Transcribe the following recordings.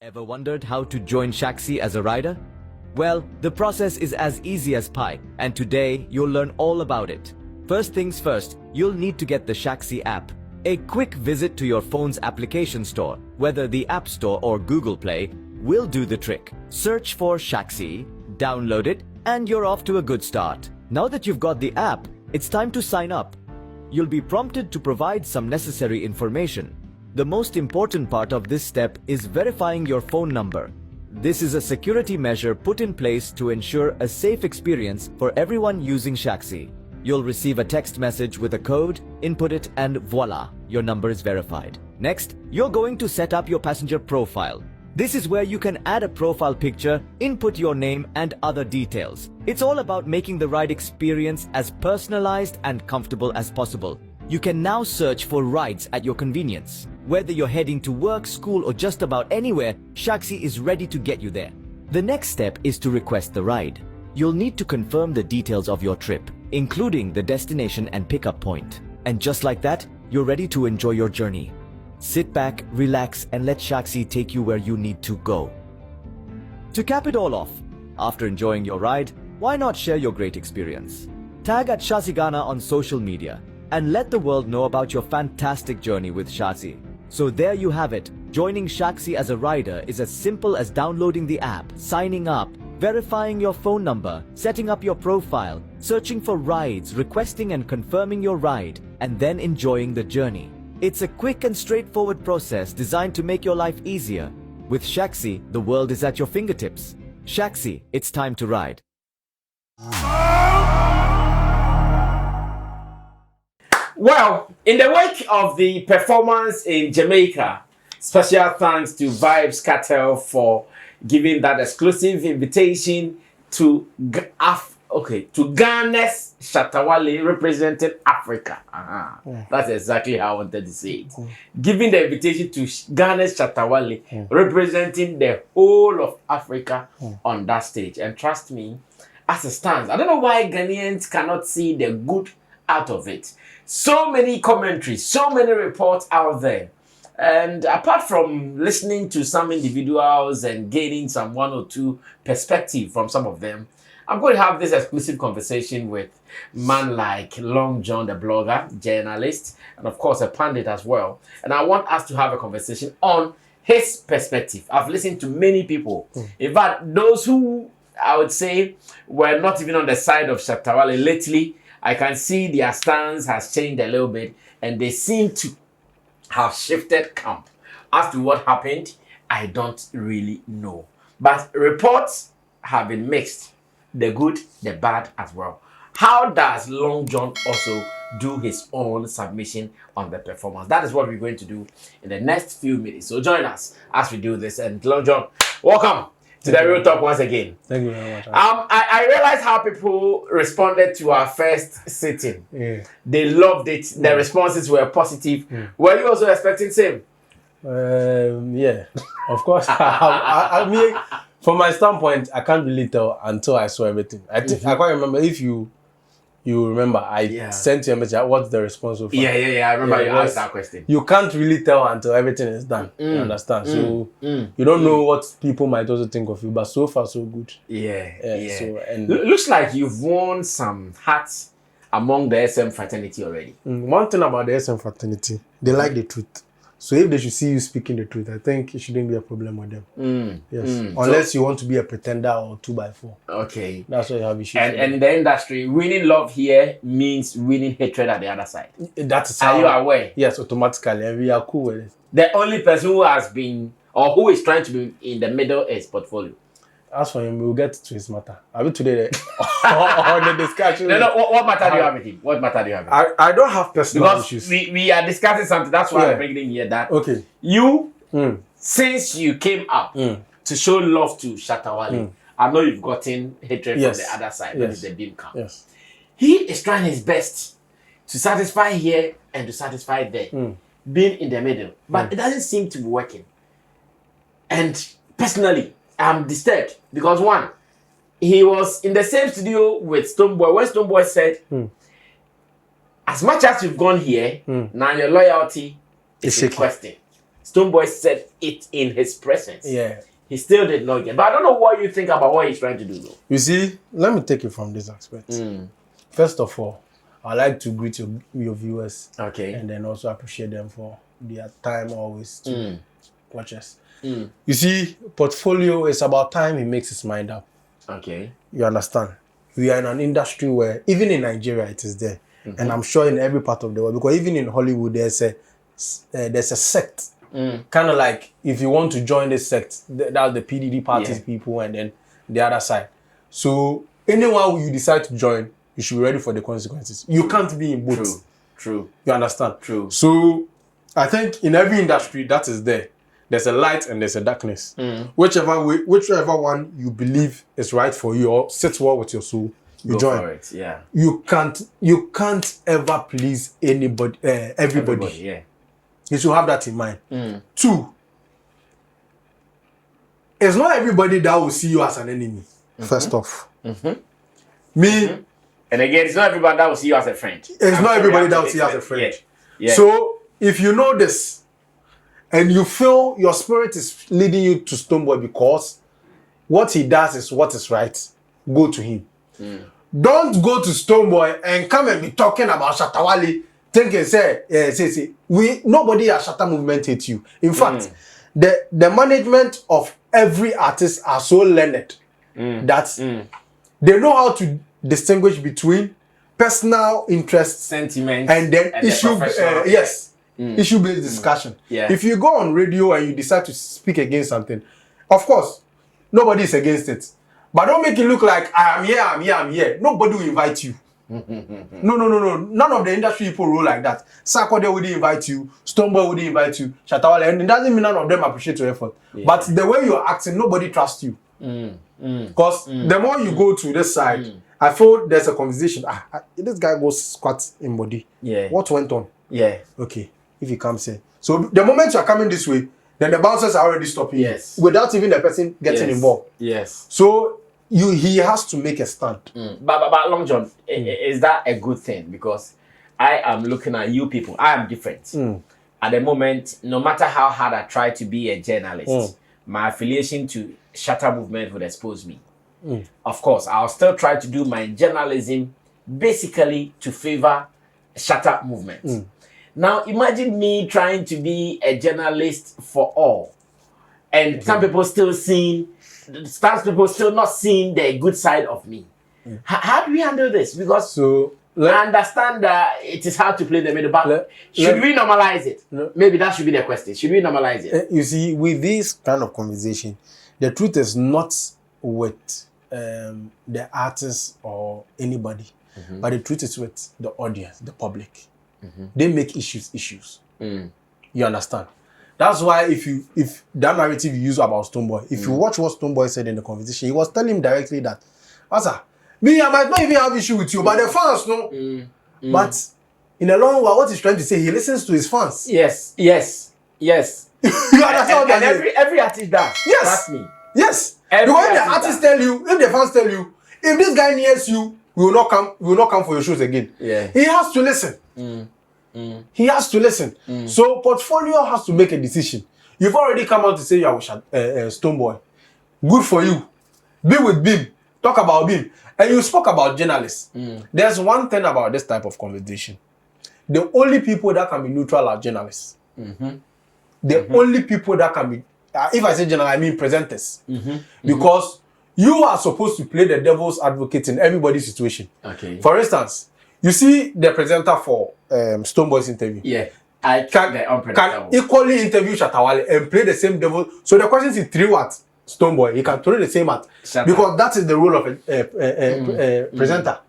Ever wondered how to join Shaxi as a rider? Well, the process is as easy as pie, and today you'll learn all about it. First things first, you'll need to get the Shaxi app. A quick visit to your phone's application store, whether the App Store or Google Play, will do the trick. Search for Shaxi, download it, and you're off to a good start. Now that you've got the app, it's time to sign up. You'll be prompted to provide some necessary information. The most important part of this step is verifying your phone number. This is a security measure put in place to ensure a safe experience for everyone using Shaxi. You'll receive a text message with a code, input it, and voila, your number is verified. Next, you're going to set up your passenger profile. This is where you can add a profile picture, input your name, and other details. It's all about making the ride experience as personalized and comfortable as possible. You can now search for rides at your convenience. Whether you're heading to work, school, or just about anywhere, Shaxi is ready to get you there. The next step is to request the ride. You'll need to confirm the details of your trip, including the destination and pickup point. And just like that, you're ready to enjoy your journey. Sit back, relax, and let Shaxi take you where you need to go. To cap it all off, after enjoying your ride, why not share your great experience? Tag at Shaxi Ghana on social media and let the world know about your fantastic journey with Shaxi. So there you have it. Joining Shaxi as a rider is as simple as downloading the app, signing up, verifying your phone number, setting up your profile, searching for rides, requesting and confirming your ride, and then enjoying the journey. It's a quick and straightforward process designed to make your life easier. With Shaxi, the world is at your fingertips. Shaxi, it's time to ride. Well, in the wake of the performance in Jamaica, special thanks to Vibes Cartel for giving that exclusive invitation to Ghana's Shatta representing Africa. That's exactly how I wanted to say it. Giving the invitation to Ghana's Shatta representing the whole of Africa on that stage. And trust me, as it stands, I don't know why Ghanaians cannot see the good out of it. So many commentaries, so many reports out there. And apart from listening to some individuals and gaining some one or two perspective from some of them, I'm going to have this exclusive conversation with man like Long John, the blogger, journalist, and of course a pundit as well. And I want us to have a conversation on his perspective. I've listened to many people. In fact, those who I would say were not even on the side of Shatta lately, I can see their stance has changed a little bit and they seem to have shifted camp. As to what happened, I don't really know. But reports have been mixed. The good, the bad as well. How does Long John also do his own submission on the performance? That is what we're going to do in the next few minutes. So join us as we do this. And Long John, welcome to the Real Talk once again. Thank you very much. I realized how people responded to our first sitting. Yeah. They loved it. The responses were positive. Were you also expecting same? Yeah, of course. I mean, from my standpoint, I can't really tell until I saw everything. I think I can't remember if you remember. I sent you a message. What's the response so far? Yeah. I remember you asked that question. You can't really tell until everything is done. You understand? So you don't know what people might also think of you. But so far, so good. Yeah. So, and looks like you've won some hats among the SM fraternity already. One thing about the SM fraternity, they like the truth. So if they should see you speaking the truth, I think it shouldn't be a problem with them. Yes. Unless you want to be a pretender or 2x4. Okay. That's why you have issues. And in the industry, winning love here means winning hatred at the other side. That's Are you aware? Yes, automatically. And we are cool with it. The only person who has been or who is trying to be in the middle is Potfolio. As for him, we'll get to his matter. Are we today on the discussion? No. What matter do you have with him? What matter do you have with him? I don't have personal issues. We are discussing something. That's why I'm bringing in here that you, since you came up to show love to Shatta, I know you've gotten hatred from the other side. That is the beam camp. Yes. He is trying his best to satisfy here and to satisfy there, being in the middle. But it doesn't seem to be working. And personally, I'm disturbed because one, he was in the same studio with Stonebwoy when Stonebwoy said, as much as you've gone here, now your loyalty is requesting. Stonebwoy said it in his presence. Yeah. He still did not get. But I don't know what you think about what he's trying to do, though. You see, let me take it from this aspect. First of all, I'd like to greet your viewers. Okay. And then also appreciate them for their time always to watch us. You see, Potfolio is about time he makes his mind up. Okay. You understand? We are in an industry where, even in Nigeria, it is there. And I'm sure in every part of the world, because even in Hollywood, there's a sect. Kind of like, if you want to join this sect, that's the PDD parties people and then the other side. So anyone who you decide to join, you should be ready for the consequences. You can't be in both. True. You understand? True. So I think in every industry that is there, there's a light and there's a darkness. Whichever one you believe is right for you or sits well with your soul, you Go join. for it. Yeah. You can't ever please anybody, everybody. Yeah. You should have that in mind. 2, it's not everybody that will see you as an enemy. First off, me. And again, it's not everybody that will see you as a friend. It's not everybody that will see you as a friend. Yeah. So if you know this, and you feel your spirit is leading you to Stonebwoy because what he does is what is right, go to him. Don't go to Stonebwoy and come and be talking about Shatta Wale, thinking say nobody at Shatta movement hates you. In fact, the management of every artist are so learned that they know how to distinguish between personal interest, sentiment, and then issue. Issue-based discussion. If you go on radio and you decide to speak against something, of course, nobody is against it. But don't make it look like I'm here. Nobody will invite you. No. None of the industry people roll like that. Sarkodie wouldn't invite you. Stonebwoy wouldn't invite you. Shatta Wale, and it doesn't mean none of them appreciate your effort. But the way you're acting, nobody trusts you. Because the more you go to this side, I feel there's a conversation. This guy goes squat in body. What went on? Okay. If he comes in. So the moment you're coming this way, then the bouncers are already stopping you without even the person getting involved. So he has to make a stand. But Long John, is that a good thing? Because I am looking at you people. I am different. At the moment, no matter how hard I try to be a journalist, my affiliation to Shatta movement would expose me. Of course, I'll still try to do my journalism basically to favor Shatta movement. Now, imagine me trying to be a journalist for all, and some people still not seeing the good side of me. How do we handle this? Because I understand that it is hard to play the middle, but should we normalize it? Maybe that should be the question. Should we normalize it? You see, with this kind of conversation, the truth is not with the artist or anybody, but the truth is with the audience, the public. They make issues. You understand? That's why if that narrative you use about Stonebwoy, if you watch what Stonebwoy said in the conversation, he was telling him directly that, Asa, me, I might not even have issue with you, but the fans know. But in the long run, what he's trying to say, he listens to his fans. Yes. You understand? And every artist does. Yes. Trust me. Yes. Because if the artists tell you, if the fans tell you, if this guy nears you, we will not come for your shows again. He has to listen. He has to listen. So Potfolio has to make a decision. You've already come out to say you are with Stonebwoy. Good for you. Be with Bim. Talk about Bim. And you spoke about journalists. There's one thing about this type of conversation. The only people that can be neutral are journalists. The only people that can be, if I say journalists, I mean presenters. Because you are supposed to play the devil's advocate in everybody's situation. For instance, you see the presenter for Stonebwoy's interview. I can equally interview Shatta Wale and play the same devil. So the question is, throw at Stonebwoy, he can throw the same at because that is the role of a presenter.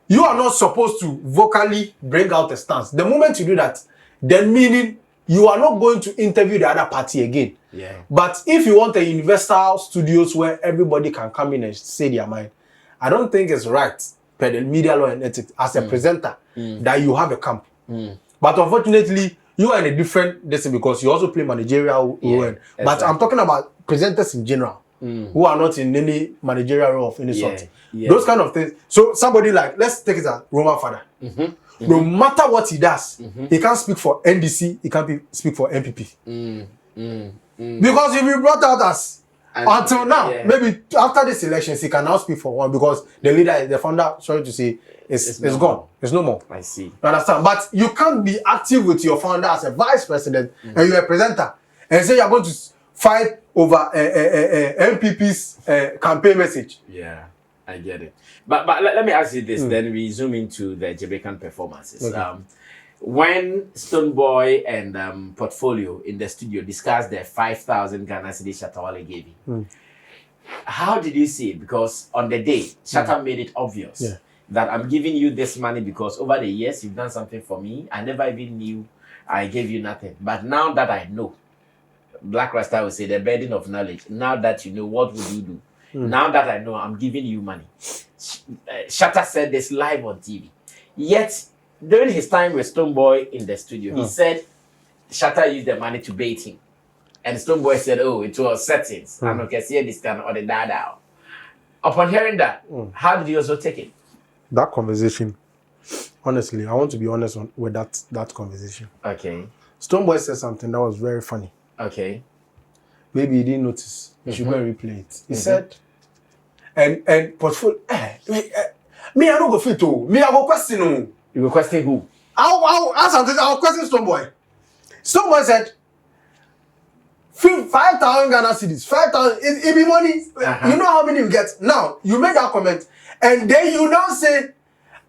You are not supposed to vocally bring out a stance. The moment you do that, then meaning you are not going to interview the other party again. But if you want a universal studios where everybody can come in and say their mind, I don't think it's right per the media law and ethics as a presenter that you have a camp. But unfortunately, you are in a different distance because you also play managerial role. But I'm talking about presenters in general who are not in any managerial role of any sort. Those kind of things. So somebody like, let's take it as Roman Father. No matter what he does, he can't speak for NDC, he can't speak for MPP. Because if he brought out us, until now, maybe after this elections, he can now speak for one because the leader, the founder, sorry to say, is gone. It's no more. I see. You understand? But you can't be active with your founder as a vice president and you're a presenter and say you're going to fight over MPP's campaign message. Yeah, I get it. But let me ask you this, then we zoom into the Jamaican performances. Okay. When Stonebwoy and Potfolio in the studio discussed the 5,000 Ghana cedi Shatta Wale gave you, how did you see it? Because on the day, Shatta made it obvious that I'm giving you this money because over the years you've done something for me. I never even knew I gave you nothing. But now that I know, Black Rasta will say the burden of knowledge. Now that you know, what would you do? Now that I know, I'm giving you money. Shatta said this live on TV. Yet, during his time with Stonebwoy in the studio, he said Shatta used the money to bait him. And Stonebwoy said, oh, it was settings. I'm not going to see this kind of the dada. Upon hearing that, how did you also take it? That conversation, honestly, I want to be honest with that conversation. Okay. Stonebwoy said something that was very funny. Okay. Maybe he didn't notice. You should go and replay it. He said, and Potfolio, me, I don't go fit to. Me, I go question. You will question who? I'll question Stonebwoy. Stonebwoy said, 5,000 Ghana cedis. 5,000, it be money. You know how many you get. Now, you made that comment, and then you now say,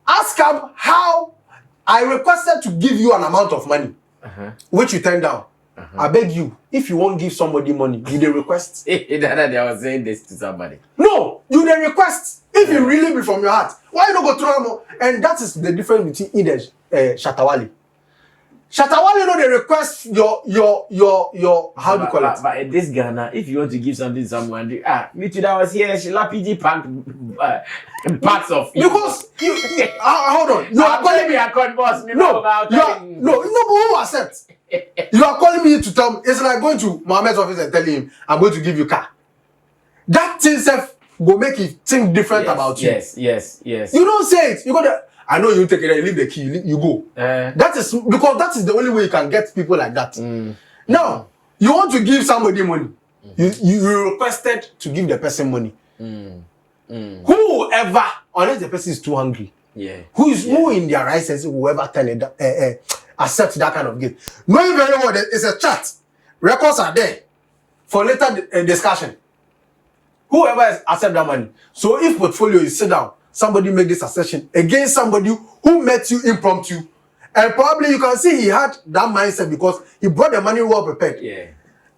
ask him how I requested to give you an amount of money, which you turned down. I beg you, if you won't give somebody money, you the request. The other day I was saying this to somebody. No, you the request. If you really be from your heart, why you don't go through more? And that is the difference between Shatta Wale. Shatta Wale know they request your how do you call it? But in this Ghana, if you want to give something to someone, me too, that was here, she lapid packed parts of you. Because you hold on. You are calling me a con boss. No, but who accept? You are calling me to tell me it's like going to Mohammed's office and telling him I'm going to give you car. That thing self go make you think different about you. Yes. You don't say it. You got to. I know you take it, you leave the key, you go. That is because that is the only way you can get people like that. Now, you want to give somebody money. You requested to give the person money. Whoever, unless the person is too hungry, who in their right sense, whoever accept that kind of gift. Knowing very well that it's a chat. Records are there for later discussion. Whoever accept that money. So if Potfolio is sit down, somebody make this assertion against somebody who met you impromptu, and probably you can see he had that mindset because he brought the money well prepared.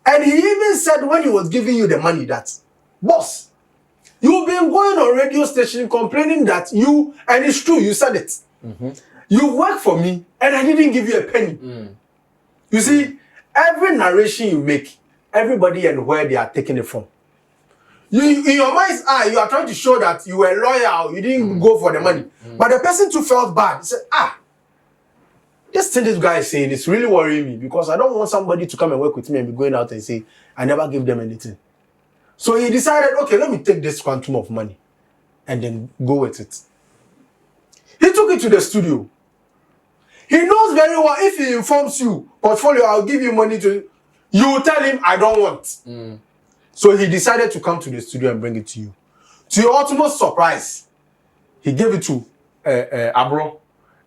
And he even said when he was giving you the money that, boss, you've been going on radio station complaining that you, and it's true, you said it. You work for me and I didn't give you a penny. You see, every narration you make, everybody and where they are taking it from. You, in your mind's eye, you are trying to show that you were loyal, you didn't go for the money. But the person too felt bad. He said, this thing this guy is saying is really worrying me because I don't want somebody to come and work with me and be going out and say, I never give them anything. So he decided, okay, let me take this quantum of money and then go with it. He took it to the studio. He knows very well if he informs you, Potfolio, I'll give you money to, you will tell him, I don't want. So he decided to come to the studio and bring it to you. To your ultimate surprise, he gave it to Abro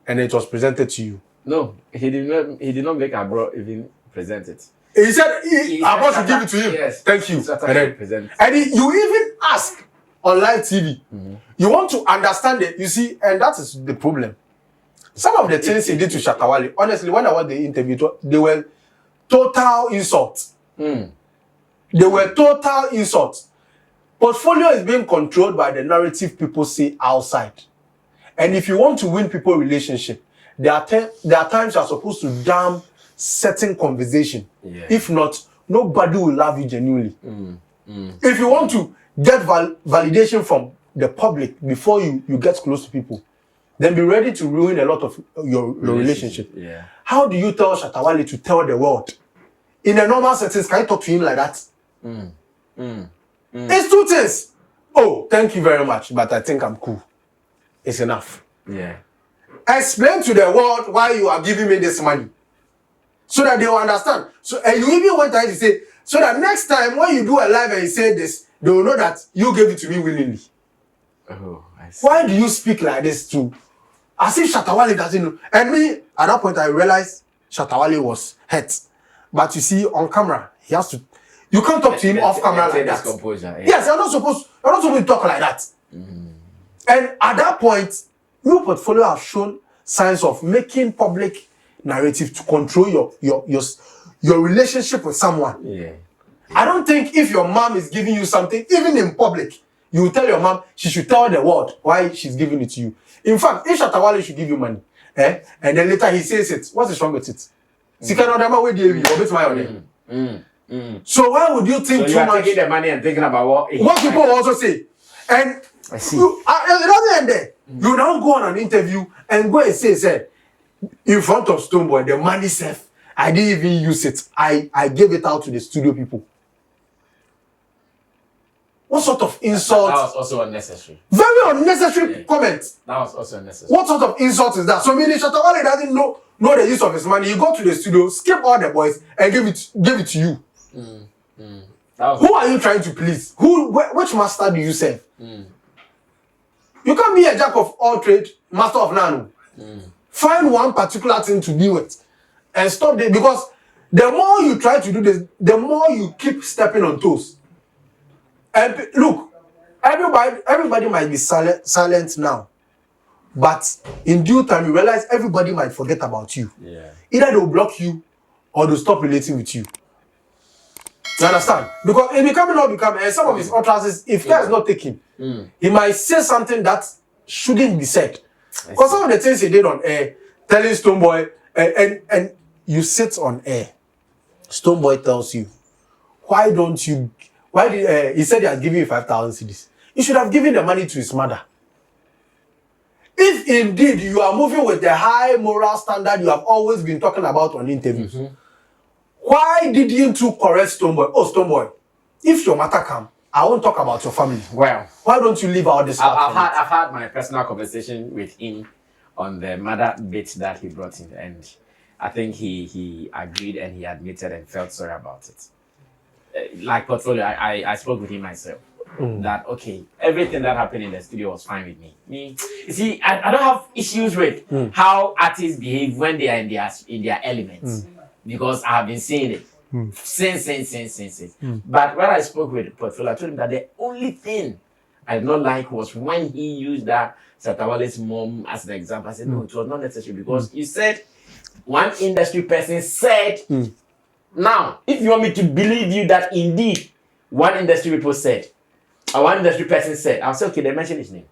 and it was presented to you. No, he did not make Abro even present it. He said Abro should give it to him. Yes. Thank you. You even ask on live TV. You want to understand it, you see, and that is the problem. Some of the things he did to Shatta Wale, honestly, when I watched the interview, they were total insults. They were total insults. Potfolio is being controlled by the narrative people say outside. And if you want to win people relationship, there are times you are supposed to damn certain conversation. If not, nobody will love you genuinely. If you want to get validation from the public before you get close to people, then be ready to ruin a lot of your relationship. How do you tell Shatta Wale to tell the world? In a normal settings, can you talk to him like that? It's two things. Oh, thank you very much, but I think I'm cool. It's enough. explain to the world why you are giving me this money, so that they will understand. So, and you even went ahead to say, so that next time when you do a live and you say this, they will know that you gave it to me willingly. Oh, I see. Why do you speak like this too? As if Shatta Wale doesn't know. And me, at that point, I realized Shatta Wale was hurt. But you see, on camera, he has to. You can't talk to him off camera like that. Composure, yeah. Yes, you're not supposed to talk like that. And at that point, your portfolio has shown signs of making public narrative to control your relationship with someone. Yeah. I don't think if your mom is giving you something, even in public, you will tell your mom she should tell the world why she's giving it to you. In fact, if Shatta Wale should give you money, and then later he says it, what's wrong with it? So why would you think so too much? Taking the money and thinking about what people also say? And I see. it doesn't end there. You now go on an interview and go and say, in front of Stonebwoy, the money safe. I didn't even use it. I gave it out to the studio people. What sort of insult? That was also unnecessary. Very unnecessary comment. That was also unnecessary. What sort of insult is that? So meaning Shatta Wale doesn't know the use of his money. You go to the studio, skip all the boys, and give it to you. Who are you trying to please? Which master do you serve? You can't be a jack of all trade, master of none. Find one particular thing to deal with and stop it, because the more you try to do this, the more you keep stepping on toes. And look, everybody might be silent now, but in due time you realize everybody might forget about you. Yeah. Either they'll block you or they'll stop relating with you. You understand? Because it become, and some of his utterances, if care is not taken, he might say something that shouldn't be said. Because some of the things he did on air, telling Stonebwoy, and you sit on air, Stonebwoy tells you, he said he has given you 5,000 cedis. He should have given the money to his mother. If indeed you are moving with the high moral standard you have always been talking about on interviews, why didn't you correct Stonebwoy? Oh, Stonebwoy, if your matter come, I won't talk about your family. Well, why don't you leave out this? I've had my personal conversation with him on the mother bit that he brought in, and I think he agreed and he admitted and felt sorry about it. Like Potfolio, I spoke with him myself. That okay, everything that happened in the studio was fine with me. You see, I don't have issues with how artists behave when they are in their elements, because I have been seeing it since. But when I spoke with Potfolio, I told him that the only thing I did not like was when he used that Shatta Wale's mom as an example. I said no, it was not necessary, because you said one industry person said. Now, if you want me to believe you that indeed one industry people said, or one industry person said, I'll say, okay, they mention his name.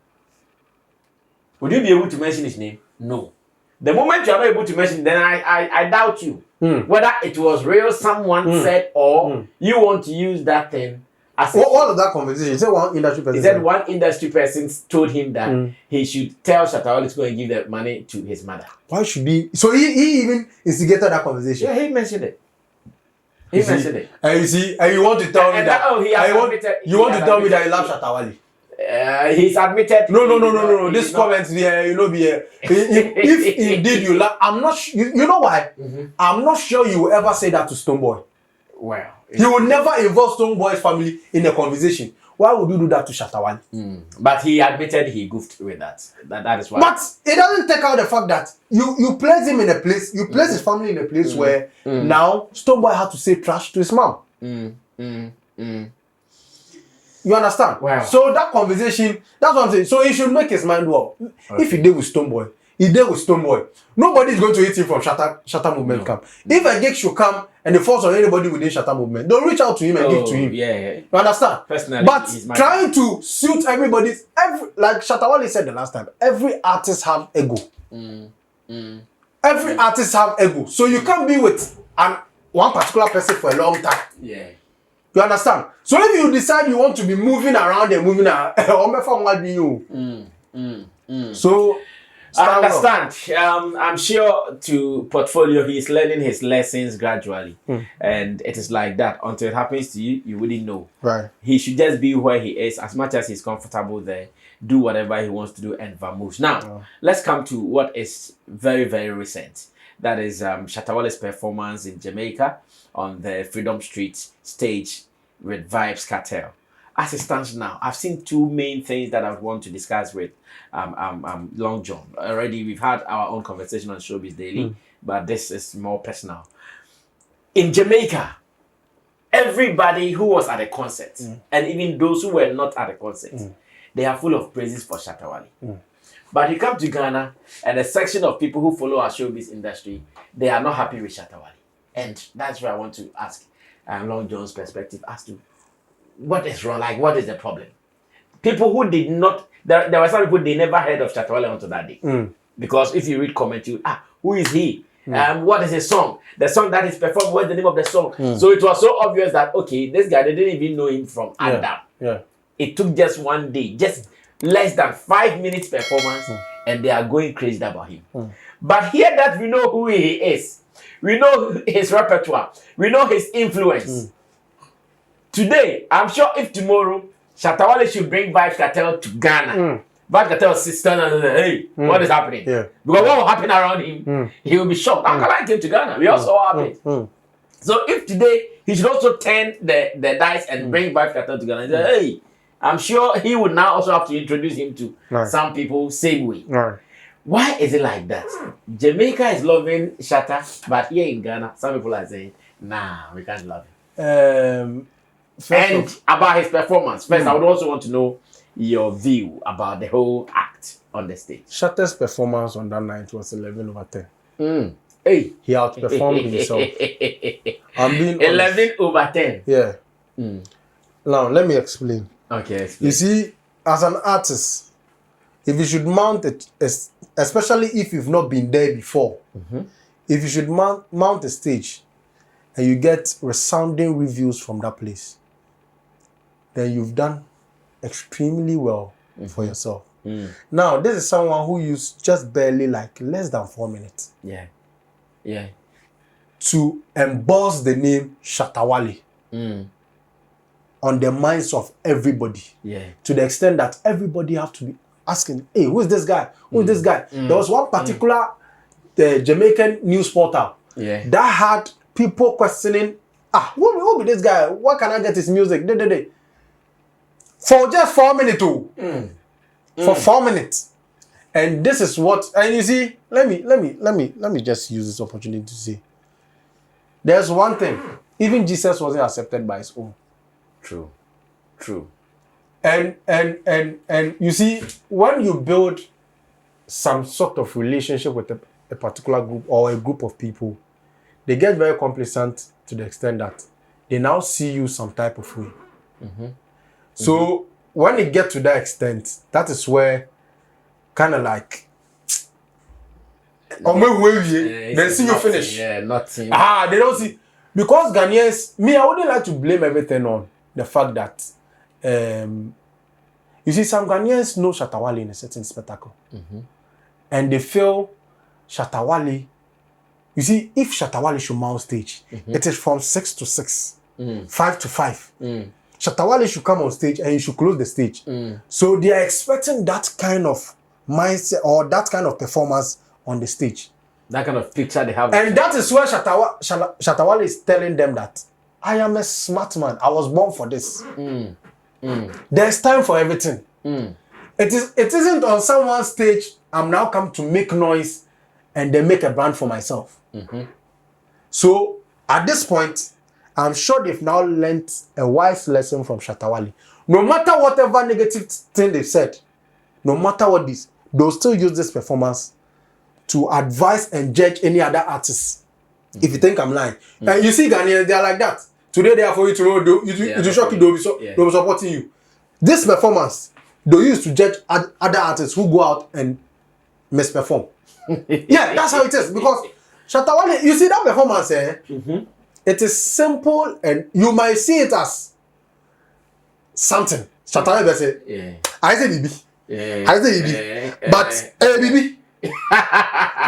Would you be able to mention his name? No. The moment you are not able to mention, then I doubt you. Whether it was real someone said, or you want to use that thing. What of that conversation? You said one industry person. He said one industry person told him that he should tell Shatta Wale to go and give the money to his mother. Why should he? So he even instigated that conversation. Yeah, he mentioned it. He mentioned it. And you see, and you want to tell me that you want to tell me that you love Shatta Wale. He's admitted. No. This comment there, if indeed you love, I'm not. You know why? I'm not sure you will ever say that to Stonebwoy. Well, he will never involve Stonebwoy's family in a conversation. Why would you do that to Shatta Wale? But he admitted he goofed with that. That is why. But it doesn't take out the fact that you place him in a place, you place his family in a place where now Stonebwoy had to say trash to his mom. You understand? Wow. So that conversation, that's what I'm saying. So he should make his mind up. Okay. If he did with Stonebwoy, he did with Stonebwoy. Nobody is going to hit him from Shatta movement camp. If a gig should come and the force on anybody within Shatta movement, they'll reach out to him and give to him. Yeah. You understand? Personally, but trying to suit everybody's, like Shatta Wale said the last time, every artist have ego. Every artist have ego. So you can't be with one particular person for a long time. Yeah. You understand? So if you decide you want to be moving around and moving around, so I understand. I'm sure to Potfolio, he's learning his lessons gradually. And it is like that. Until it happens to you, you wouldn't know. Right. He should just be where he is as much as he's comfortable there. Do whatever he wants to do and vamoose. Now, let's come to what is very, very recent. That is Shatta Wale's performance in Jamaica on the Freedom Street stage with Vibes Cartel. As it stands now, I've seen two main things that I want to discuss with Long John. Already, we've had our own conversation on Showbiz Daily, but this is more personal. In Jamaica, everybody who was at the concert, and even those who were not at the concert, they are full of praises for Shatta Wale. But you come to Ghana, and a section of people who follow our showbiz industry, they are not happy with Shatta Wale. And that's where I want to ask Long John's perspective as to what is wrong, like what is the problem? People who did not, there were some people, they never heard of Shatta Wale until that day. Because if you read comment, who is he? What is his song? The song that is performed, what's the name of the song? So it was so obvious that, okay, this guy, they didn't even know him from Adam. It took just one day, just less than 5 minutes performance, and they are going crazy about him. But here that we know who he is, we know his repertoire, we know his influence. Today, I'm sure if tomorrow Shatta Wale should bring Vibes Cartel to Ghana, Vibes Cartel sister and hey, what is happening? Because what will happen around him, he will be shocked. Uncle I came to Ghana, we also happened. So if today he should also turn the dice and bring Vibes Cartel to Ghana and say, hey, I'm sure he would now also have to introduce him to some people same way. Why is it like that? Jamaica is loving Shatta, but here in Ghana, some people are saying, nah, we can't love him. And about his performance, first, I would also want to know your view about the whole act on the stage. Shatta's performance on that night was 11/10. Hey, he outperformed himself. I'm being 11/10. Yeah. Now let me explain. Okay. Explain. You see, as an artist, if you should mount it, especially if you've not been there before, if you should mount a stage and you get resounding reviews from that place, then you've done extremely well for yourself. Now, this is someone who used just barely like less than 4 minutes. To emboss the name Shatta Wale on the minds of everybody. To the extent that everybody have to be asking, hey, who is this guy? Who is this guy? There was one particular Jamaican news portal that had people questioning, who be this guy? Where can I get his music? For just 4 minutes for 4 minutes. And this is what, and you see, let me just use this opportunity to say, there's one thing, even Jesus wasn't accepted by his own. True. And you see, when you build some sort of relationship with a particular group or a group of people, they get very complacent to the extent that they now see you some type of way. So when it gets to that extent, that is where kind of like, they see you finish. Nothing. They don't see. Because Ghanaians, I wouldn't like to blame everything on the fact that, you see, some Ghanaians know Shatta Wale in a certain spectacle. And they feel Shatta Wale, you see, if Shatta Wale should mount stage, it is from 6 to 6, 5 to 5. Shatta Wale should come on stage and he should close the stage. So they are expecting that kind of mindset or that kind of performance on the stage. That kind of picture they have. And that is where Shatta Wale is telling them that I am a smart man. I was born for this. There's time for everything. It isn't on someone's stage, I'm now come to make noise and then make a brand for myself. So at this point, I'm sure they've now learned a wise lesson from Shatta Wale. No matter whatever negative thing they've said, no matter what this, they'll still use this performance to advise and judge any other artists. If you think I'm lying. And you see Ghanaians, they are like that. Today they are for you, tomorrow it will shock you, they'll be supporting you. This performance, they use to judge other artists who go out and misperform. That's how it is. Because Shatta Wale, you see that performance, it is simple and you might see it as something. Shatta Wale say, I say Bibi. I say Bibi. But Bibi,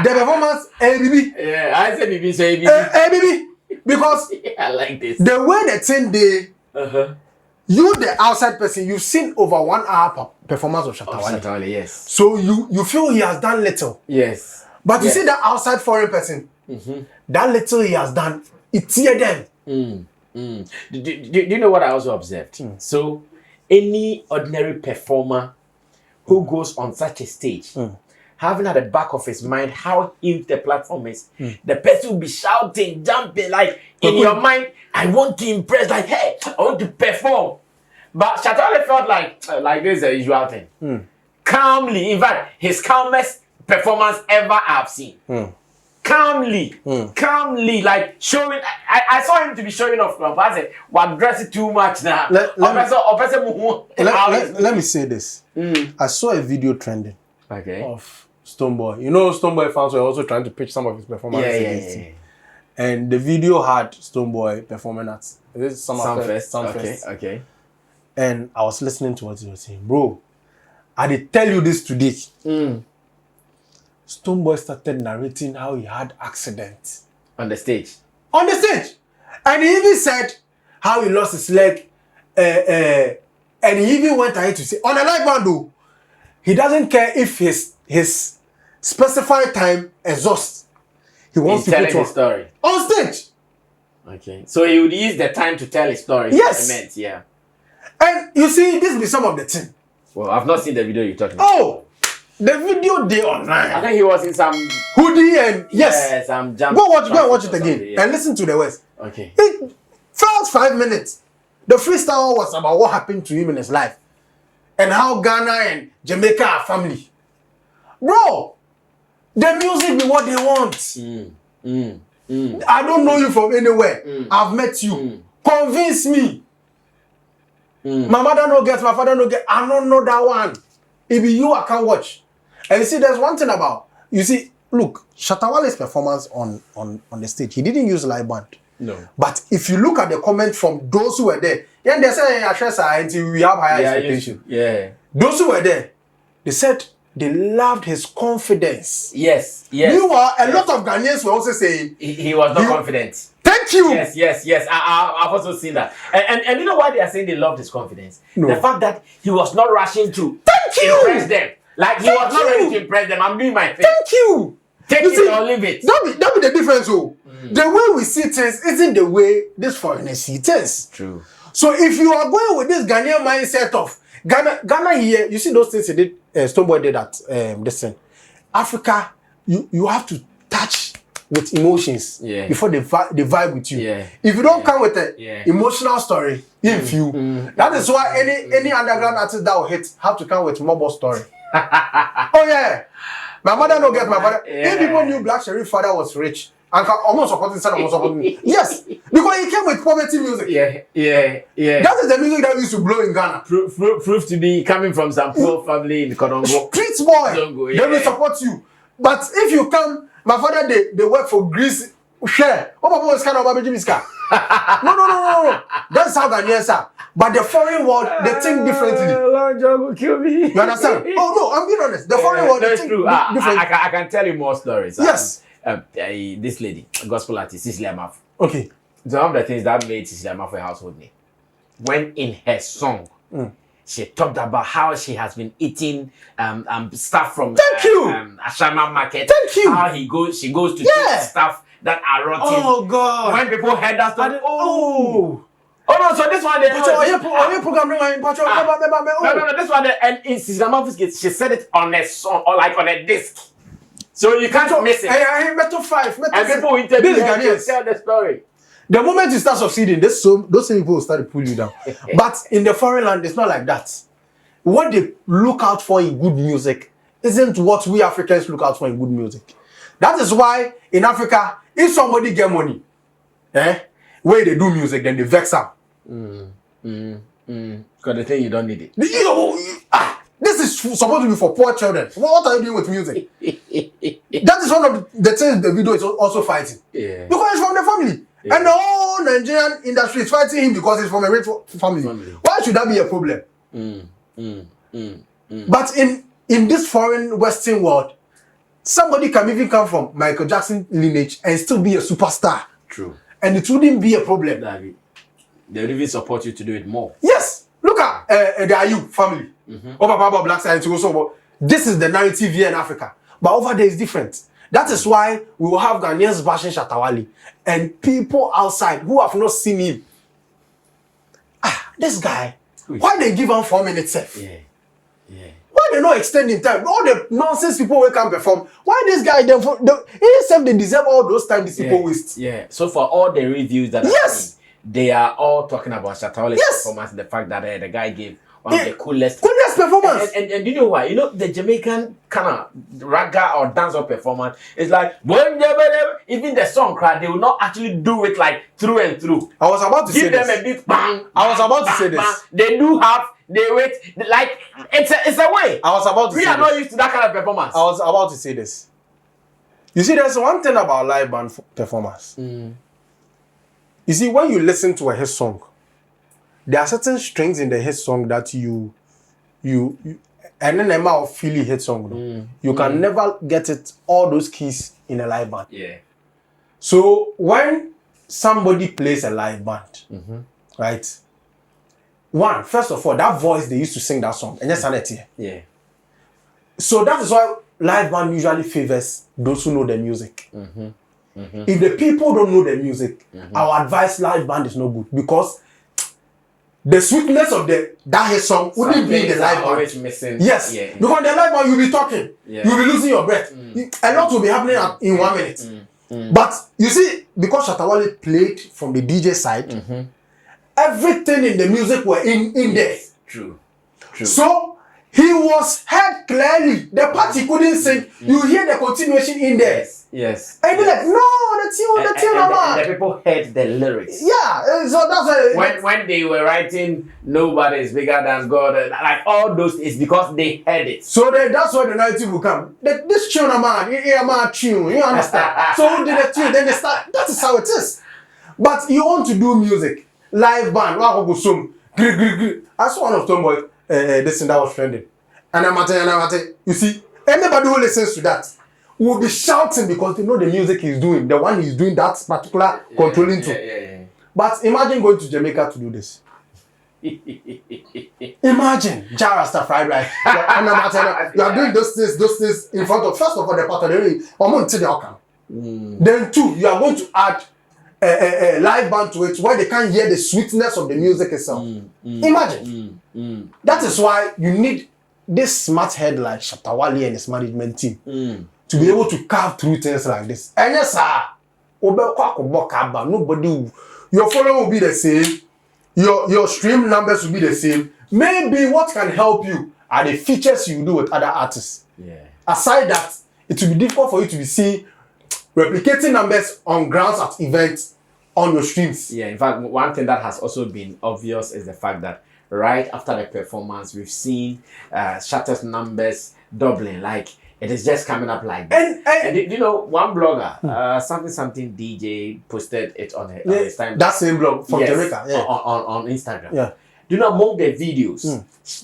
The performance, ABB. Yeah, I said BB, so ABB. ABB. Because I like this. the way the thing they, you the outside person, you've seen over 1 hour performance of Shatta Wale. Shatta Wale, yes. So you feel he has done little. Yes. But you see that outside foreign person, that little he has done, it tear them. Do you know what I also observed? So, any ordinary performer who goes on such a stage, having at the back of his mind how huge the platform is, the person will be shouting, jumping, like in your mind, I want to impress, like, hey, I want to perform. But Shatta Wale felt like this is a usual thing. Calmly, in fact, his calmest performance ever I've seen. Calmly, like showing. I saw him to be showing off. But I said, "What dress it too much now?" Let me say this. I saw a video trending of Stonebwoy. You know, Stonebwoy fans were also trying to pitch some of his performances against him. And the video had Stonebwoy performing at Summerfest. Okay. And I was listening to what he was saying, bro. I did tell you this today. Stonebwoy started narrating how he had accidents on the stage. And he even said how he lost his leg. And he even went ahead to say, on a live band though, he doesn't care if his specified time exhausts. He wants to put his story on stage. Okay. So he would use the time to tell his story. Yes. Yeah. And you see, this be some of the thing. Well, I've not seen the video you're talking about. Oh! The video day online. I think he was in some hoodie and yes, some jump. Go and watch it again and listen to the words. Okay. It first 5 minutes. The freestyle was about what happened to him in his life and how Ghana and Jamaica are family. Bro, the music be what they want. I don't know you from anywhere. I've met you. Convince me. My mother no get, my father no get. I don't know that one. If you, I can't watch. And you see, there's one thing about, you see, look, Shatta Wale's performance on the stage, he didn't use live band. No. But if you look at the comment from those who were there, yeah, they say, until we have higher expectation. Yeah. Those who were there, they said they loved his confidence. Yes. Meanwhile, a lot of Ghanaians were also saying he was not confident. Thank you. Yes. I've also seen that. And you know why they are saying they loved his confidence? No. The fact that he was not rushing to impress them. Like he was not ready to impress them. I'm doing my thing. Thank you. Take it or leave it. That be the difference, oh. The way we see things isn't the way this foreigners see things. True. So if you are going with this Ghanaian mindset of Ghana here, you see those things he did, Stonebwoy did at this thing. Africa, you have to touch with emotions before they vibe with you. Yeah. If you don't come with an emotional story, if you, that is why any underground artist that will hit have to come with mobile story. Oh yeah, my mother no get my father. If people knew Black Sherif's father was rich and almost supporting son, almost supporting yes, because he came with poverty music. Yeah. That is the music that we used to blow in Ghana. Proof to be coming from some poor family in Konongo. Street boy, they will support you. But if you come, my father they work for Greece. Share. Oh, Papa was kind of Baby Jimmy's car. No. That's how Ghanaians are. But the foreign world, they think differently. Long John will kill me. You understand? Oh no, I'm being honest. The foreign world, they think differently. I can tell you more stories. Yes. This lady, gospel artist, Cecilia Maf. Okay. Some of the things that made Cecilia Maf a household name. When in her song, she talked about how she has been eating stuff from Ashama Market. Thank you. How she goes to take stuff that are rotten. Oh God. When people heard that story, oh no, so this one no, this one and in Cecilia Maf, she said it on a song or like on a disc. So you can't miss it. Metal 5, Metal and 6. people interview to tell the story. The moment you start succeeding, those same people will start to pull you down. But in the foreign land, it's not like that. What they look out for in good music isn't what we Africans look out for in good music. That is why in Africa, if somebody get money, where they do music, then they vex up. Because they think you don't need it. This is supposed to be for poor children. What are you doing with music? That is one of the things the video is also fighting. Yeah. Because it's from the family. Yeah. And the whole Nigerian industry is fighting him because he's from a rich family. Why should that be a problem? But in this foreign Western world, somebody can even come from Michael Jackson lineage and still be a superstar. True. And it wouldn't be a problem. They would even support you to do it more. Yes. Look at the Ayu family. Over Papa Black Science also. This is the narrative here in Africa. But over there is different. That is why we will have Ghanaians bashing Shatta Wale and people outside who have not seen him. This guy, why they give him 4 minutes safe? Yeah. Why they not extending time? All the nonsense people will come perform. Why this guy they deserve all those time these people waste. Yeah. So for all the reviews that they are all talking about Shatta Wale's performance, the fact that the guy gave one of the coolest performance. And you know why? You know the Jamaican kind of ragga or dancehall performance is like even the song cry, they will not actually do it like through and through. I was about to give say them this. a big bang. I was about to say this. Bang. They do have they wait like it's a way. I was about to we say are this. not used to that kind of performance. I was about to say this. You see, there's one thing about live band performance. You see, when you listen to a hit song, there are certain strings in the hit song that you and then of Philly hit song. You can never get it all those keys in a live band. Yeah. So when somebody plays a live band, right? One, first of all, that voice they used to sing that song, and just Yeah. So that is why live band usually favors those who know the music. If the people don't know the music, our advice live band is no good because the sweetness of that hit song wouldn't be in the live band. Always missing. Yes, Yeah. because the live band you'll be talking, you'll be losing your breath. A lot will be happening in 1 minute. But you see, because Shatta Wale played from the DJ side, everything in the music were in there. True. So he was heard clearly. The part he couldn't sing, you hear the continuation in there. Yes. And you be like, no, the tune, man. The people heard the lyrics. Yeah, so that's when they were writing "Nobody is bigger than God," like all those, it's because they heard it. So that's why the narrative will come. This tune, man, tune, you understand? So who did the tune? Then they start. That is how it is. But you want to do music, live band, I saw one of Tomboy, this thing that was trending. And I'm you see, anybody who listens to that will be shouting because they know the music he's doing, the one he's doing that particular controlling to. But imagine going to Jamaica to do this. Imagine Jarasta fried rice. You are doing those things in front of, first of all, the part of the outcome. Then two, you are going to add a live band to it where they can't hear the sweetness of the music itself. Imagine. That is why you need this smart head like Shatta Wale and his management team to be able to carve through things like this. And yes, sir, nobody will, your follower will be the same, your stream numbers will be the same. Maybe what can help you are the features you do with other artists. Aside that, it will be difficult for you to be seen replicating numbers on grounds at events on your streams. Yeah, in fact, one thing that has also been obvious is the fact that right after the performance, we've seen Shatta's numbers doubling. Like, it is just coming up like that. And you know, one blogger, something DJ, posted it on his time. That same blog from Jamaica. On Instagram. Yeah. Do you know, among the videos,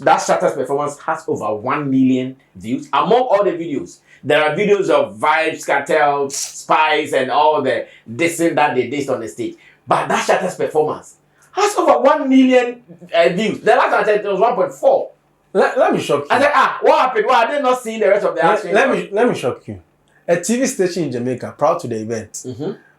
that Shatta's performance has over 1 million views. Among all the videos, there are videos of Vibes, Cartel, Spice, and all the dissing that they dissed on the stage. But that Shatta's performance has over 1 million views. The last I checked, it was 1.4. Let me shock you. I said, what happened? Why I did not see the rest of the action? Let me shock you. A TV station in Jamaica, proud to the event,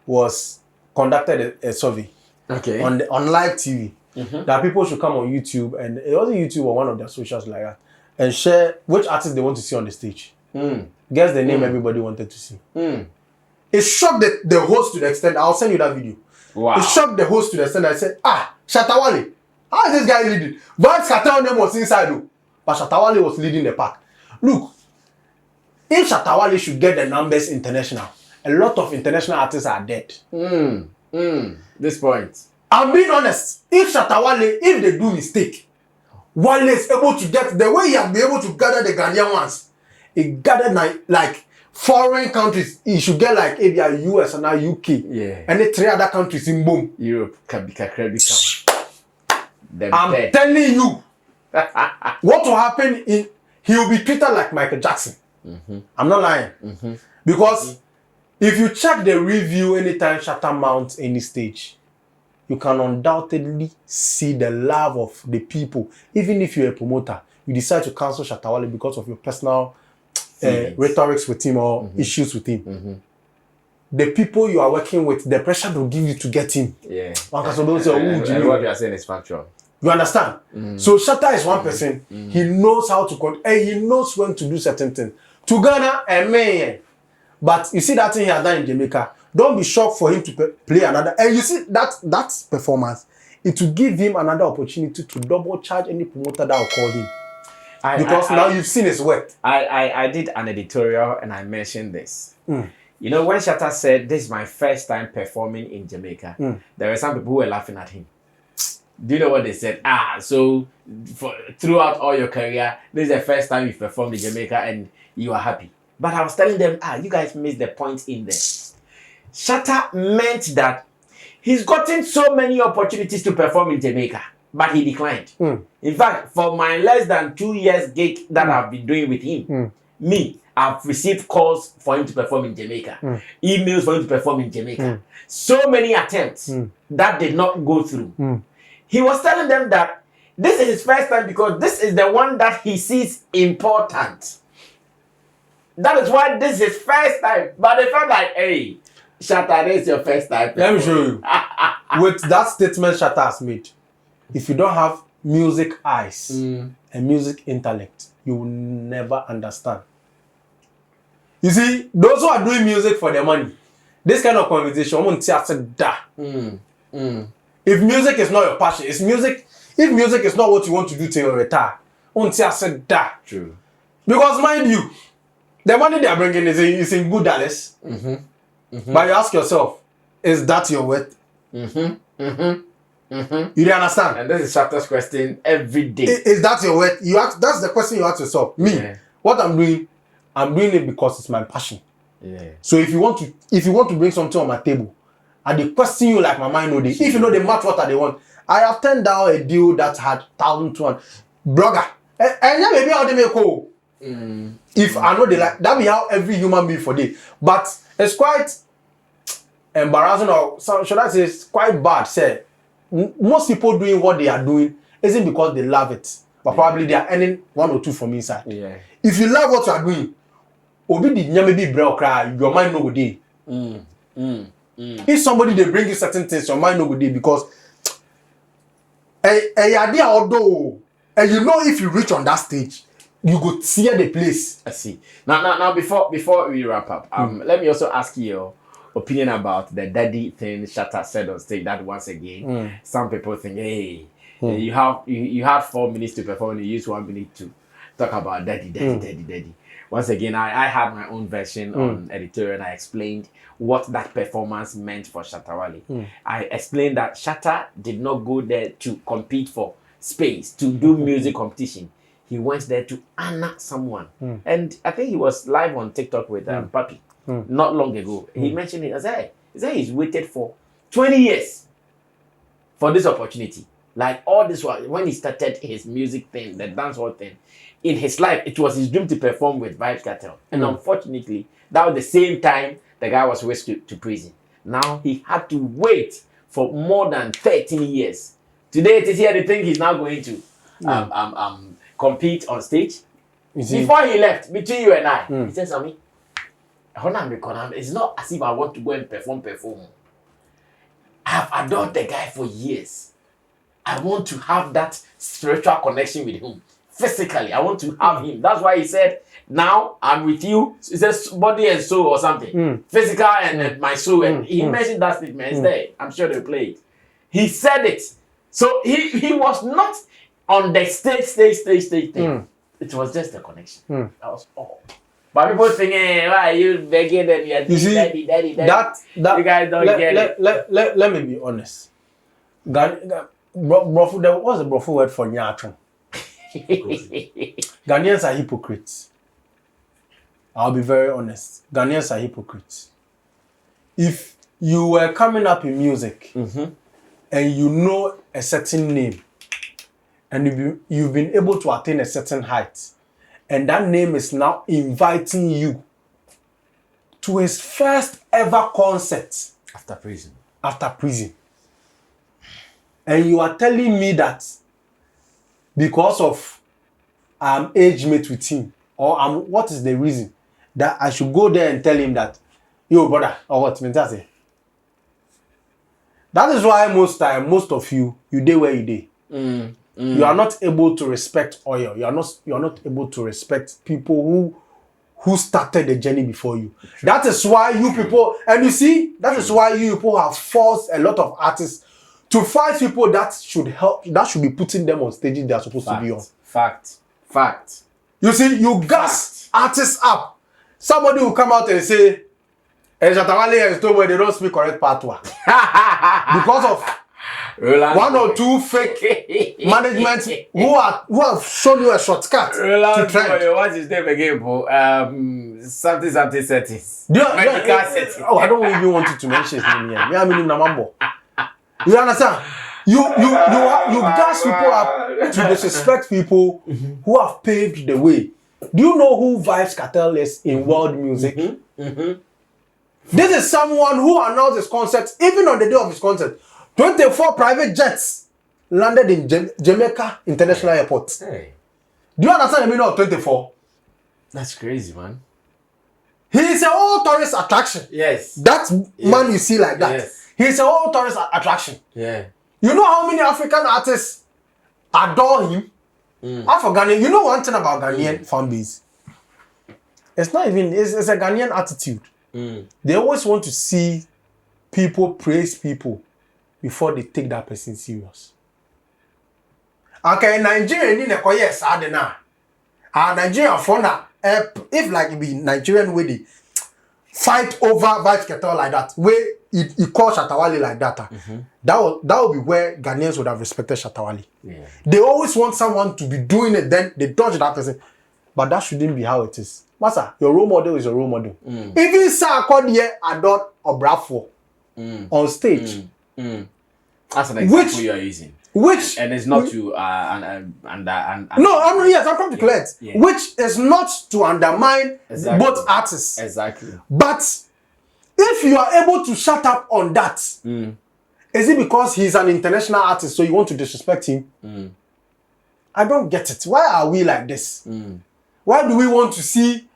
was conducted a survey on live TV. That people should come on YouTube, and it wasn't YouTube or one of their socials like that, and share which artist they want to see on the stage. Guess the name everybody wanted to see. It shocked the host to the extent, I'll send you that video. Wow. It shocked the host to the extent I said, Shatta Wale, how is this guy leading? But Cartel name was inside though, but Shatta Wale was leading the pack. Look, if Shatta Wale should get the numbers international, a lot of international artists are dead. This point. I'm being honest. If Shatta Wale, if they do mistake, Wale is able to get the way he has been able to gather the Ghanaian ones. He gathered like foreign countries. He should get like maybe a US and a UK. And the 3 other countries in boom. Europe can be I'm telling you, what will happen he will be treated like Michael Jackson. I'm not lying. Because if you check the review anytime Shatta mounts any stage, you can undoubtedly see the love of the people. Even if you're a promoter, you decide to cancel Shatta Wale because of your personal rhetorics with him or issues with him. The people you are working with, the pressure they'll give you to get him. Yeah. And what you are saying is factual. You understand? So Shatta is one person. He knows how to he knows when to do certain things. To Ghana and man. But you see that thing he has done in Jamaica. Don't be shocked for him to play another. And you see that performance. It will give him another opportunity to double charge any promoter that will call him. Because now you've seen his work. I did an editorial and I mentioned this. You know, when Shatta said, this is my first time performing in Jamaica, there were some people who were laughing at him. Do you know what they said? So throughout all your career, this is the first time you've performed in Jamaica and you are happy. But I was telling them, you guys missed the point in there. Shatta meant that he's gotten so many opportunities to perform in Jamaica, but he declined. In fact, for my less than 2 years gig that I've been doing with him, I've received calls for him to perform in Jamaica, emails for him to perform in Jamaica. So many attempts that did not go through. He was telling them that this is his first time because this is the one that he sees important. That is why this is his first time. But they felt like, hey, Shatta, this is your first time. Let me show you. With that statement Shatta has made, if you don't have music eyes and music intellect, you will never understand. You see, those who are doing music for their money, this kind of conversation, if music is not your passion, if music is not what you want to do till you retire, true. Because mind you, the money they are bringing is in good dollars. But you ask yourself, is that your worth? You don't understand? And this is Shatta's question every day. Is that your worth? You ask. That's the question you ask yourself. Me, what I'm doing it because it's my passion. So if you want to bring something on my table, and they question you like my mind know they. If you know they match what they want, I have turned down a deal that had 1,200. Brother, and yeah, maybe how they make go. If I know they like that, be how every human being for day. But it's quite embarrassing, or should I say, it's quite bad. Say most people doing what they are doing isn't because they love it, but probably they are earning 1 or 2 from inside. If you love what you are doing, obi di maybe bro cry, your mind no go dey. If somebody they bring you certain things, your mind no go dey because idea although and you know if you reach on that stage, you go tear the place. I see. Now before we wrap up, let me also ask you your opinion about the daddy thing Shatta said on stage. That once again, some people think, hey, you had 4 minutes to perform, you use 1 minute to talk about daddy. Once again, I had my own version on editorial and I explained what that performance meant for Shatta Wale. I explained that Shatta did not go there to compete for space, to do music competition. He went there to honor someone. And I think he was live on TikTok with Papi not long ago. He mentioned it. I said he's waited for 20 years for this opportunity. Like all this was when he started his music thing, the dancehall thing. In his life, it was his dream to perform with Vybz Kartel. And unfortunately, that was the same time the guy was rescued to prison. Now he had to wait for more than 13 years. Today it is here, they think he's now going to compete on stage. Before he left, between you and I, he said, Sammy, it's not as if I want to go and perform. I have adored the guy for years. I want to have that spiritual connection with him. Physically, I want to have him. That's why he said, now I'm with you. He says body and soul or something. Physical and my soul. And he mentioned that statement. It's there. I'm sure they'll play it. He said it. So he was not on the stage thing. It was just a connection. That was all. But people think, hey, why are you begging them? Daddy. That you guys don't get it. Let me be honest. What's the brofu word for nyatron? Ghanaians are hypocrites. I'll be very honest. Ghanaians are hypocrites. If you were coming up in music and you know a certain name and you've been able to attain a certain height And that name is now inviting you to his first ever concert After prison. And you are telling me that because of I'm age mate with him, or what is the reason that I should go there and tell him that, yo brother, or what? That is why most of you dey where you dey. You are not able to respect oil. You are not able to respect people who started the journey before you. True. That is why you people, and you see, that is why you people have forced a lot of artists to find people that should be putting them on stages they are supposed to be on. Fact. You see, you gas artists up. Somebody will come out and say, Shatta Wale is told where they don't speak correct patois. Because of one or two fake management who have shown you a shortcut to trend. What's his name again, bro? Something settings. I don't even want you to mention his name here. You understand? You gas people up to disrespect people who have paved the way. Do you know who Vybz Kartel is in world music? This is someone who announced his concert, even on the day of his concert. 24 private jets landed in Jamaica International Airport. Hey. Do you understand the meaning of 24? That's crazy, man. He is a whole tourist attraction. Yes. That man you see like that. Yes. He is a whole tourist attraction. Yeah. You know how many African artists adore him? As for Ghanaian, you know one thing about Ghanaian fan base? It's not even, it's a Ghanaian attitude. They always want to see people praise people before they take that person serious. Okay, Nigeria need a yes, I don't know. Nigerian for now, if like it be Nigerian way they fight over Vybz Kartel like that, where he call Shatta Wale like that, that would be where Ghanaians would have respected Shatta Wale. Yeah. They always want someone to be doing it, then they dodge that person. But that shouldn't be how it is. Master, your role model is your role model. Even Sir Kodie Adon Obrafo on stage. That's an example you are using. And it's not to yes, I'm trying to clear it. Yeah. Which is not to undermine both artists. Exactly. But if you are able to shut up on that, is it because he's an international artist, so you want to disrespect him? I don't get it. Why are we like this? Why do we want to see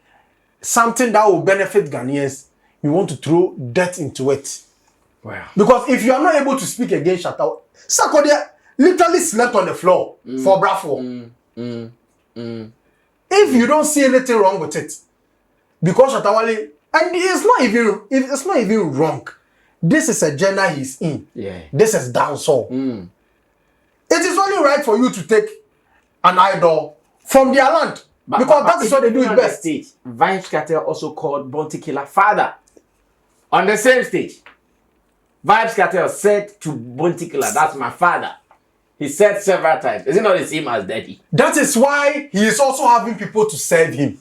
something that will benefit Ghanaians? We want to throw dirt into it. Wow. Because if you are not able to speak against Shatta, Sarkodie literally slept on the floor for Brafo. If you don't see anything wrong with it, because Shatta Wale, and it's not even wrong. This is a genre he's in. Yeah. This is dancehall. It is only right for you to take an idol from their land. Because that is what they do it best. Stage, Vybz Kartel also called Bounty Killer father. On the same stage. Vybz Kartel said to Bounty Killer, that's my father. He said several times. Is it not the same as daddy? That is why he is also having people to serve him.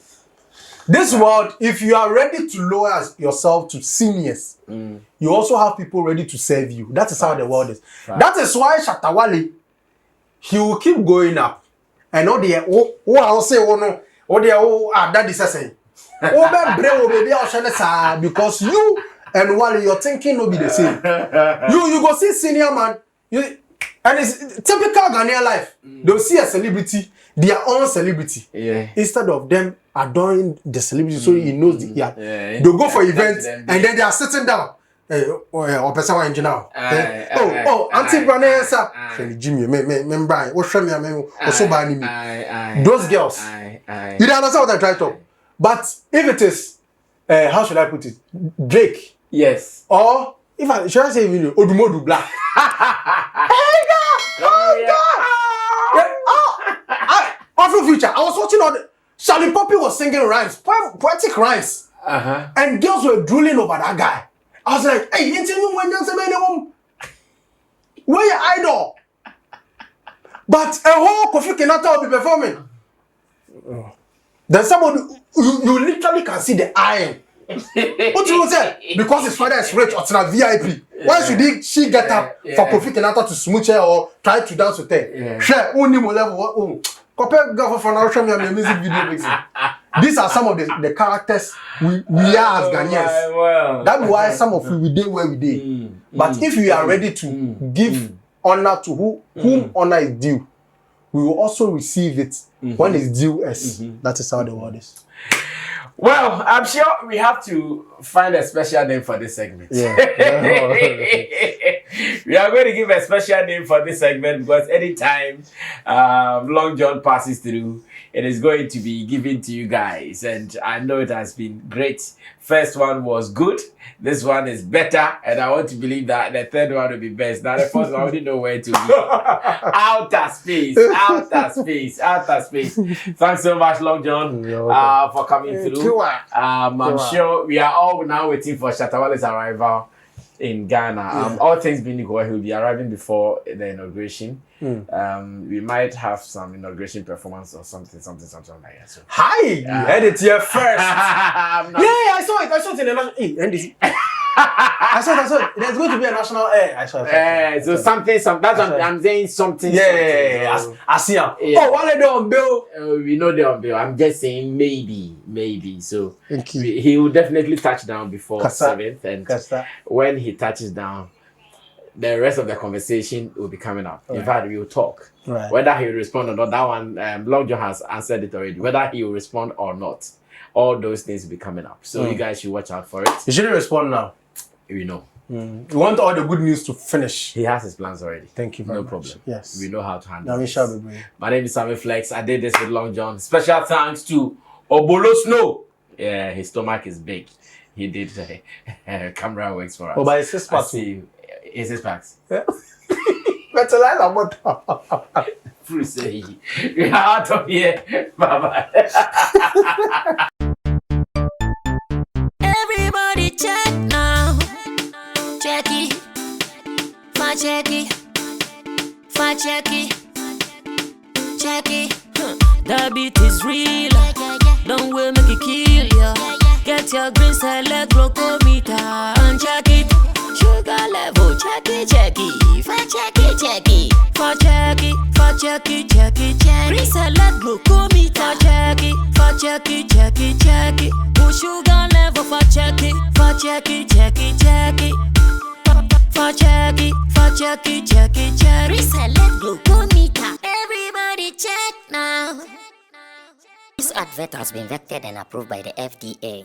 This world, if you are ready to lower yourself to seniors, you also have people ready to serve you. That is how the world is. That is why Shatta Wale, he will keep going up. And all the I'll say daddy says because you and Wale, your thinking will be the same. You go see senior man, and it's typical Ghanaian life. They'll see a celebrity, their own celebrity. Yeah. Instead of them adoring the celebrity, so he knows they'll go for events and then they are sitting down. Auntie Branessa, Jimmy, Brian, those girls. You don't understand what I try to. But if it is, how should I put it? Drake. Yes. Or if I should I say Odumodu Black. Hey God! Afro Future. I was watching all the Charlie Poppy was singing rhymes, poetic rhymes. And girls were drooling over that guy. I was like, hey, where your idol? But a whole Kofi Kenyatta will be performing. Then somebody, you literally can see the iron. What you say? Because his father is rich, or it's not VIP. Why should she get up for Kofi Kenyatta to smooch her or try to dance with her? Share only level. Compare girl from our music video mixing. These are some of the characters we are as Ghanaians. Well. That's why some of we did where we did. But if we are ready to give honor to whom honor is due, we will also receive it when it's due us. That is how the world is. Well, I'm sure we have to find a special name for this segment. Yeah. We are going to give a special name for this segment because anytime Long John passes through, it is going to be given to you guys. And I know it has been great. First one was good. This one is better. And I want to believe that the third one will be best. Now the first one, I already know where to be. Outer space. Outer space. Outer space. Thanks so much, Long John, for coming through. I'm sure we are all now waiting for Shatta Wale's arrival in Ghana. All things being equal, he'll be arriving before the inauguration. We might have some inauguration performance or something like that. So. Hi, you heard it here first. I saw it in the national. I saw it. There's going to be a national air. I saw it. So something. That's what I'm saying. Something. Yeah. I see him. Oh, Wale they on bill. We know they're on bill. I'm just saying maybe. So he will definitely touch down before 7th, and when he touches down, the rest of the conversation will be coming up. In fact, we will talk. Right. Whether he will respond or not, that one, Long John has answered it already. Whether he will respond or not, all those things will be coming up. So you guys should watch out for it. You shouldn't respond now. We know. We want all the good news to finish. He has his plans already. Thank you very much. No problem. Yes. We know how to handle Now we this. shall be brave. My name is Sammy Flex. I did this with Long John. Special thanks to Obolo Snow. Yeah, his stomach is big. He did camera works for us. Oh, but it's 6 packs. It's 6 packs. Yeah. Better line I'm not. Fruit say we are out of here. Bye-bye. Everybody check now. Check it. Fact check it. Fact check it. Check it. The beat is real. Don't wait, make it kill ya. Get your green select glucometer and check it. Sugar level, check it. Fact check it. Fact check it. Green select glucometer. Fact check it. Push sugar level, fact check it. Fact check it. Reselect glucometer. Everybody check now. This advert has been vetted and approved by the FDA.